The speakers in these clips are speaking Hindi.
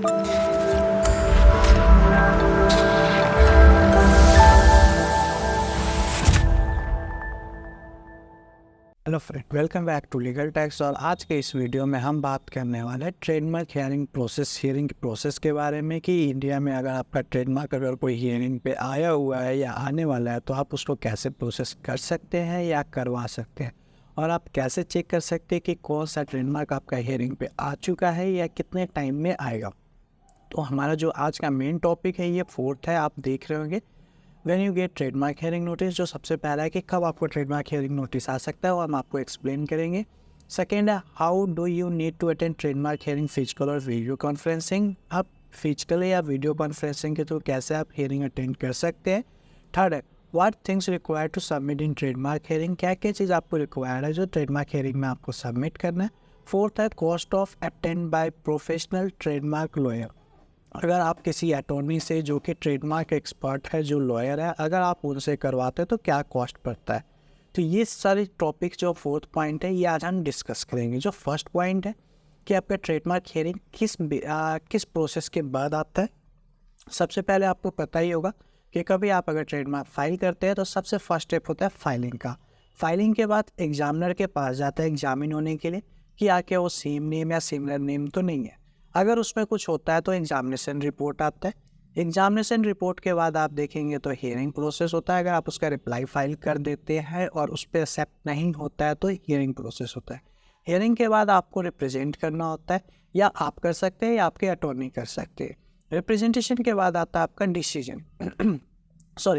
Hello friend, welcome back to legal tax. और आज के इस वीडियो में हम बात करने वाले हैं ट्रेडमार्क हियरिंग के प्रोसेस के बारे में कि इंडिया में अगर आपका ट्रेडमार्क अगर कोई हियरिंग पे आया हुआ है या आने वाला है तो आप उसको कैसे प्रोसेस कर सकते हैं या करवा सकते हैं, और आप कैसे चेक कर सकते हैं कि कौन सा ट्रेडमार्क आपका हियरिंग पे आ चुका है या कितने टाइम में आएगा। तो हमारा जो आज का मेन टॉपिक है ये 4th है, आप देख रहे होंगे when you get trademark hearing notice. जो सबसे पहला है कि कब आपको ट्रेडमार्क हियरिंग नोटिस आ सकता है, और हम आपको एक्सप्लेन करेंगे। सेकेंड है how do you need to attend trademark hearing physical और वीडियो कॉन्फ्रेंसिंग। आप फिजिकल या वीडियो कॉन्फ्रेंसिंग के थ्रू कैसे आप हियरिंग अटेंड कर सकते हैं। थर्ड है what things require to submit in trademark hearing, क्या क्या चीज़ आपको रिक्वायर्ड है जो ट्रेडमार्क हियरिंग में आपको सबमिट करना है। फोर्थ है cost of attend by professional trademark lawyer. अगर आप किसी अटॉर्नी से जो कि ट्रेडमार्क एक्सपर्ट है, जो लॉयर है, अगर आप उनसे करवाते हैं तो क्या कॉस्ट पड़ता है। तो ये सारे टॉपिक जो 4th पॉइंट है ये आज हम डिस्कस करेंगे। जो फर्स्ट पॉइंट है कि आपका ट्रेडमार्क हियरिंग किस प्रोसेस के बाद आता है। सबसे पहले आपको पता ही होगा कि कभी आप अगर ट्रेडमार्क फाइल करते हैं तो सबसे फर्स्ट स्टेप होता है फाइलिंग का। फाइलिंग के बाद एग्जामिनर के पास जाता है एग्जामिन होने के लिए कि आके वो सेम नेम या सिमिलर नेम तो नहीं है। अगर उसमें कुछ होता है तो एग्जामिनेशन रिपोर्ट आता है। एग्जामिनेशन रिपोर्ट के बाद आप देखेंगे तो हियरिंग प्रोसेस होता है। अगर आप उसका रिप्लाई फाइल कर देते हैं और उस पर एक्सेप्ट नहीं होता है तो हियरिंग प्रोसेस होता है। हियरिंग के बाद आपको रिप्रेजेंट करना होता है, या आप कर सकते हैं या आपके अटॉर्नी कर सकते हैं। रिप्रेजेंटेशन के बाद आता है आपका डिसीजन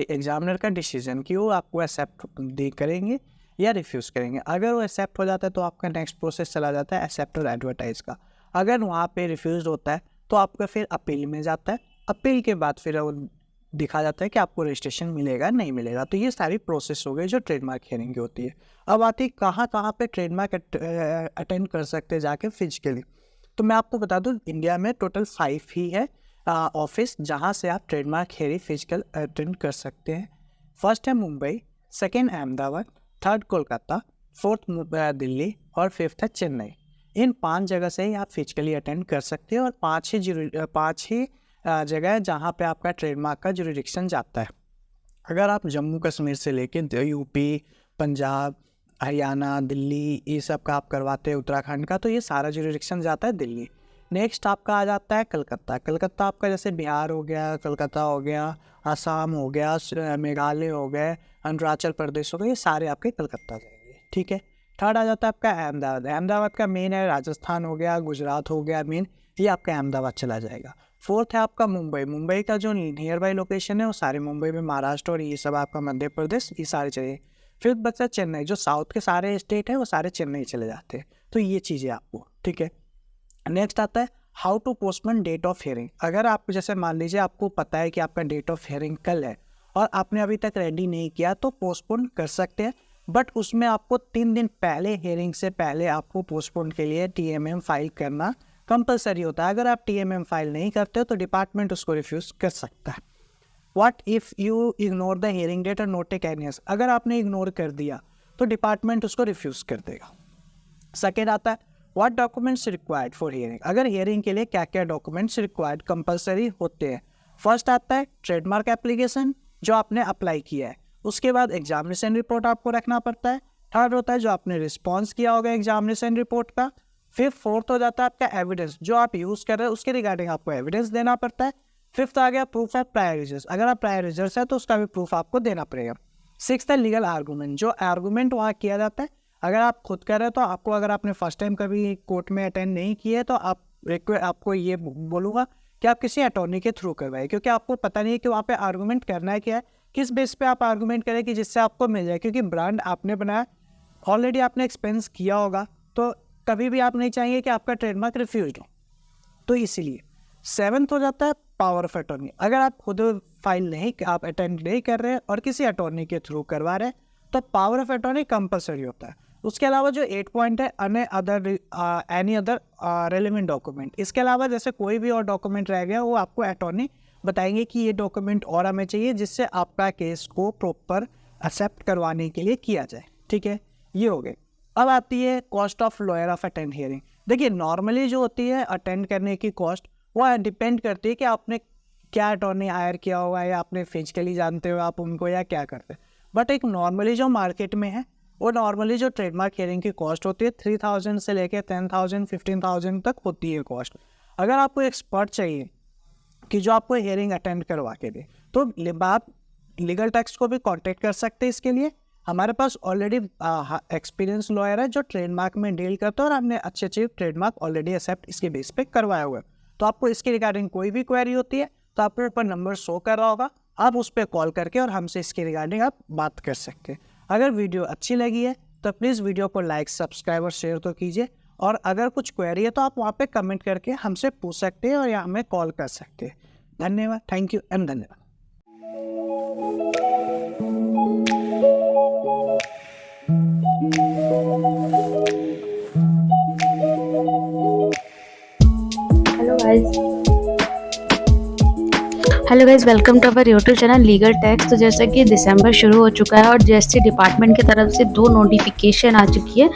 एग्जामिनर का डिसीजन कि वो आपको एक्सेप्ट करेंगे या रिफ्यूज़ करेंगे। अगर वो एक्सेप्ट हो जाता है तो आपका नेक्स्ट प्रोसेस चला जाता है एक्सेप्ट और एडवर्टाइज का। अगर वहाँ पे रिफ्यूज़ होता है तो आपका फिर अपील में जाता है। अपील के बाद फिर वो दिखा जाता है कि आपको रजिस्ट्रेशन मिलेगा नहीं मिलेगा। तो ये सारी प्रोसेस हो गई जो ट्रेडमार्क हियरिंग की होती है। अब आती है कहाँ पे ट्रेडमार्क अटेंड कर सकते हैं जाके फिजिकली। तो मैं आपको बता दूँ इंडिया में टोटल 5 ही है ऑफिस जहाँ से आप ट्रेडमार्क हियरिंग फिजिकल अटेंड कर सकते हैं। फर्स्ट है Mumbai, second Ahmedabad, third Kolkata, fourth Delhi और फिफ्थ है चेन्नई। इन 5 जगह से ही आप फिजिकली अटेंड कर सकते हैं, और 5 ही जगह है जहाँ पे आपका ट्रेडमार्क का जुरिडिक्शन जाता है। अगर आप जम्मू कश्मीर से लेके यूपी, पंजाब, हरियाणा, दिल्ली ये सब का आप करवाते हैं, उत्तराखंड का, तो ये सारा जुरिडिक्शन जाता है दिल्ली। नेक्स्ट आपका आ जाता है कलकत्ता। कलकत्ता आपका जैसे बिहार हो गया, कलकत्ता हो गया, असम हो गया, मेघालय हो गए, अरुणाचल प्रदेश हो गया, ये सारे आपके कलकत्ता जाएंगे। ठीक है। थर्ड आ जाता है आपका अहमदाबाद। अहमदाबाद का मेन है राजस्थान हो गया, गुजरात हो गया, मेन ये आपका अहमदाबाद चला जाएगा। फोर्थ है आपका मुंबई। मुंबई का जो नियर बाई लोकेशन है वो सारे मुंबई में, महाराष्ट्र और ये सब आपका मध्य प्रदेश, ये सारे चले। फिफ्थ बचा चेन्नई। जो साउथ के सारे स्टेट है वो सारे चेन्नई चले जाते हैं। तो ये चीज़ें आपको ठीक है। नेक्स्ट आता है how to postpone date of hearing. अगर आप जैसे मान लीजिए आपको पता है कि आपका डेट ऑफ हियरिंग कल है और आपने अभी तक रेडी नहीं किया तो पोस्टपोन कर सकते हैं, बट उसमें आपको 3 दिन पहले, हियरिंग से पहले आपको पोस्टपोन के लिए TMM फाइल करना कंपलसरी होता है। अगर आप TMM फाइल नहीं करते हो तो डिपार्टमेंट उसको रिफ्यूज़ कर सकता है। What if you ignore the hearing date और नॉट टेक एनी एक्शन। अगर आपने इग्नोर कर दिया तो डिपार्टमेंट उसको रिफ्यूज़ कर देगा। सेकेंड आता है what documents required for hearing. अगर हियरिंग के लिए क्या क्या डॉक्यूमेंट्स रिक्वायर्ड कंपलसरी होते हैं। फर्स्ट आता है ट्रेडमार्क एप्लीकेशन जो आपने अप्लाई किया है, उसके बाद एग्जामिनेशन रिपोर्ट आपको रखना पड़ता है। थर्ड होता है जो आपने रिस्पॉन्स किया होगा एग्जामिनेशन रिपोर्ट का। फिर फोर्थ हो जाता है आपका एविडेंस, जो आप यूज़ कर रहे हैं उसके रिगार्डिंग आपको एविडेंस देना पड़ता है। फिफ्थ आ गया प्रूफ ऑफ प्रायर रिजल्ट। अगर आप प्रायर रिजल्ट है तो उसका भी प्रूफ आपको देना पड़ेगा। सिक्स्थ है लीगल आर्गूमेंट, जो आर्गूमेंट वहाँ किया जाता है। अगर आप खुद कर रहे हो तो आपको, अगर आपने फर्स्ट टाइम कभी कोर्ट में अटेंड नहीं किए तो आपको ये बोलूँगा कि आप किसी अटॉर्नी के थ्रू करवाएं, क्योंकि आपको पता नहीं है कि वहाँ पे आर्गूमेंट करना है क्या है, किस बेस पे आप आर्गूमेंट करें कि जिससे आपको मिल जाए। क्योंकि ब्रांड आपने बनाया, ऑलरेडी आपने एक्सपेंस किया होगा, तो कभी भी आप नहीं चाहेंगे कि आपका ट्रेडमार्क रिफ्यूज हो। तो इसीलिए 7th हो जाता है पावर ऑफ अटॉर्नी। अगर आप खुद फाइल नहीं, आप अटेंड नहीं कर रहे हैं और किसी अटॉर्नी के थ्रू करवा रहे हैं तो पावर ऑफ अटॉर्नी कंपलसरी होता है। उसके अलावा जो 8 पॉइंट है एनी अदर रेलेवेंट डॉक्यूमेंट, इसके अलावा जैसे कोई भी और डॉक्यूमेंट रह गया वो आपको अटॉर्नी बताएंगे कि ये डॉक्यूमेंट और हमें चाहिए जिससे आपका केस को प्रॉपर एक्सेप्ट करवाने के लिए किया जाए। ठीक है, ये हो गए। अब आती है cost of lawyer of attend hearing. देखिए नॉर्मली जो होती है अटेंड करने की कॉस्ट वो डिपेंड करती है कि आपने क्या अटॉर्नी हायर किया हुआ है, या आपने फिजिकली जानते हो आप उनको, या क्या करते हैं। बट एक नॉर्मली जो मार्केट में है, वो नॉर्मली जो ट्रेडमार्क हियरिंग की कॉस्ट होती है 3000 से लेके 10,000 15,000 तक होती है कॉस्ट। अगर आपको एक्सपर्ट चाहिए कि जो आपको हियरिंग अटेंड करवा के दे, तो आप लीगल टैक्स को भी कांटेक्ट कर सकते हैं। इसके लिए हमारे पास ऑलरेडी एक्सपीरियंस लॉयर है जो ट्रेडमार्क में डील करता है, और हमने अच्छे ट्रेडमार्क ऑलरेडी एक्सेप्ट इसके बेस पे करवाया हुआ है। तो आपको इसके रिगार्डिंग कोई भी क्वेरी होती है तो आपके ऊपर नंबर शो कर रहा होगा, आप उस पर कॉल करके और हमसे इसके रिगार्डिंग आप बात कर सकते हैं। अगर वीडियो अच्छी लगी है तो प्लीज़ वीडियो को लाइक, सब्सक्राइब और शेयर तो कीजिए, और अगर कुछ क्वेरी है तो आप वहाँ पे कमेंट करके हमसे पूछ सकते हैं और या हमें कॉल कर सकते हैं। धन्यवाद, थैंक यू एंड धन्यवाद। Hello guys, welcome to our YouTube channel legal tax. तो जैसा कि दिसंबर शुरू हो चुका है और जीएसटी डिपार्टमेंट की तरफ से 2 नोटिफिकेशन आ चुकी है।